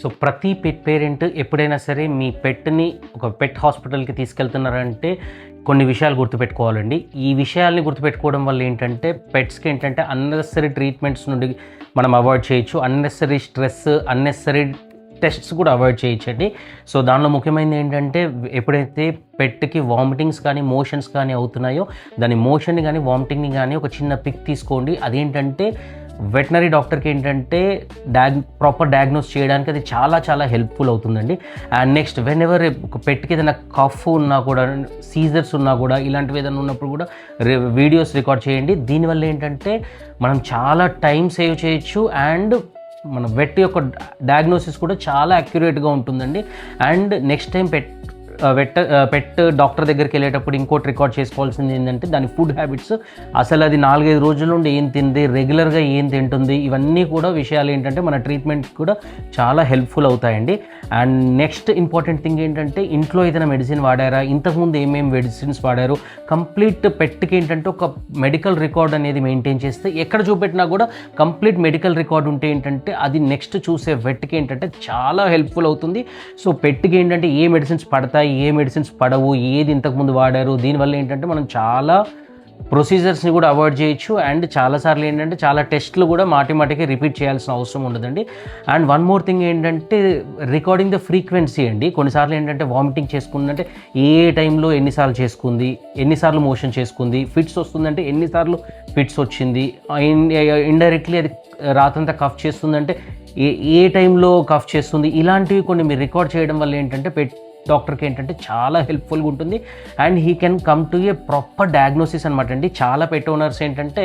So ప్రతి pet parent ఎప్పుడైనా సరే మీ పెట్ని ఒక పెట్ హాస్పిటల్కి తీసుకెళ్తున్నారంటే కొన్ని విషయాలు గుర్తుపెట్టుకోవాలండి. ఈ విషయాల్ని గుర్తుపెట్టుకోవడం వల్ల ఏంటంటే పెట్స్కి ఏంటంటే అన్నెసరీ ట్రీట్మెంట్స్ నుండి మనం అవాయిడ్ చేయొచ్చు, అన్నెసరీ స్ట్రెస్, అన్నెసరీ టెస్ట్స్ కూడా అవాయిడ్ చేయొచ్చండి. సో దానిలో ముఖ్యమైనది ఏంటంటే ఎప్పుడైతే పెట్కి వామిటింగ్స్ కానీ మోషన్స్ కానీ అవుతున్నాయో దాని మోషన్ని కానీ వామిటింగ్ని కానీ ఒక చిన్న పిక్ తీసుకోండి. అదేంటంటే వెటనరీ డాక్టర్కి ఏంటంటే ప్రాపర్ డయాగ్నోస్ చేయడానికి అది చాలా చాలా హెల్ప్ఫుల్ అవుతుందండి. అండ్ నెక్స్ట్ వెన్ ఎవర్ ఒక పెట్కి ఏదైనా కఫ్ ఉన్నా కూడా, సీజర్స్ ఉన్నా కూడా, ఇలాంటివి ఏదైనా ఉన్నప్పుడు కూడా వీడియోస్ రికార్డ్ చేయండి. దీనివల్ల ఏంటంటే మనం చాలా టైం సేవ్ చేయొచ్చు అండ్ మన వెట్ యొక్క డయాగ్నోసిస్ కూడా చాలా అక్యురేట్గా ఉంటుందండి. And next time pet doctor దగ్గరికి వెళ్ళేటప్పుడు ఇంకోటి రికార్డ్ చేసుకోవాల్సింది ఏంటంటే దాని ఫుడ్ హ్యాబిట్స్. అసలు అది 4-5 రోజుల నుండి ఏం తింది, రెగ్యులర్గా ఏం తింటుంది, ఇవన్నీ కూడా విషయాలు ఏంటంటే మన ట్రీట్మెంట్ కూడా చాలా హెల్ప్ఫుల్ అవుతాయండి. అండ్ నెక్స్ట్ ఇంపార్టెంట్ థింగ్ ఏంటంటే ఇంట్లో ఏదైనా మెడిసిన్ వాడారా, ఇంతకుముందు ఏమేమి మెడిసిన్స్ వాడారు, కంప్లీట్ పెట్కి ఏంటంటే ఒక మెడికల్ రికార్డ్ అనేది మెయింటైన్ చేస్తే ఎక్కడ చూపెట్టినా కూడా కంప్లీట్ మెడికల్ రికార్డ్ ఉంటే ఏంటంటే అది నెక్స్ట్ చూసే వెట్కి ఏంటంటే చాలా హెల్ప్ఫుల్ అవుతుంది. సో పెట్కి ఏంటంటే ఏ మెడిసిన్స్ పడతాయి, ఏ మెడిసిన్స్ పడవు, ఏది ఇంతకుముందు వాడారు, దీనివల్ల ఏంటంటే మనం చాలా ప్రొసీజర్స్ని కూడా అవాయిడ్ చేయొచ్చు. అండ్ చాలాసార్లు ఏంటంటే చాలా టెస్ట్లు కూడా మాటికి రిపీట్ చేయాల్సిన అవసరం ఉండదండి. అండ్ వన్ మోర్ థింగ్ ఏంటంటే రికార్డింగ్ ద ఫ్రీక్వెన్సీ అండి. కొన్నిసార్లు ఏంటంటే వామిటింగ్ చేసుకుందంటే ఏ టైంలో ఎన్నిసార్లు చేసుకుంది, ఎన్నిసార్లు మోషన్ చేసుకుంది, ఫిట్స్ వస్తుందంటే ఎన్నిసార్లు ఫిట్స్ వచ్చింది, ఇండైరెక్ట్లీ అది రాత్రంతా కఫ్ చేస్తుందంటే ఏ టైంలో కఫ్ చేస్తుంది, ఇలాంటివి కొన్ని మీరు రికార్డ్ చేయడం వల్ల ఏంటంటే పెట్ డాక్టర్కి ఏంటంటే చాలా హెల్ప్ఫుల్గా ఉంటుంది. And he can come to a proper diagnosis అనమాట అండి. చాలా పెట్ ఓనర్స్ ఏంటంటే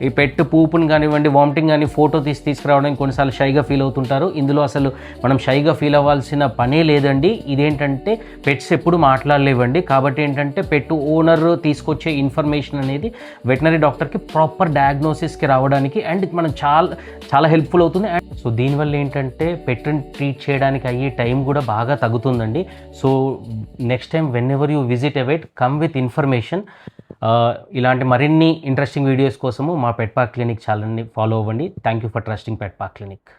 ఈ పెట్ పూపుని కానివ్వండి, వామిటింగ్ కానీ ఫోటో తీసుకురావడానికి కొన్నిసార్లు షైగా ఫీల్ అవుతుంటారు. ఇందులో అసలు మనం షైగా ఫీల్ అవ్వాల్సిన పనే లేదండి. ఇదేంటంటే పెట్స్ ఎప్పుడు మాట్లాడలేవండి. కాబట్టి ఏంటంటే పెట్ ఓనర్ తీసుకొచ్చే ఇన్ఫర్మేషన్ అనేది వెటనరీ డాక్టర్కి ప్రాపర్ డయాగ్నోసిస్కి రావడానికి అండ్ మనం చాలా హెల్ప్ఫుల్ అవుతుంది. అండ్ సో దీనివల్ల ఏంటంటే పెట్ని ట్రీట్ చేయడానికి అయ్యే టైం కూడా బాగా తగ్గుతుందండి. So next time whenever you visit a vet, come with information. ఇలాంటి మరిన్ని ఇంట్రెస్టింగ్ వీడియోస్ కోసము మా పెట్ పార్క్ క్లినిక్ ఛానల్ని ఫాలో అవ్వండి. Thank you for trusting pet park clinic.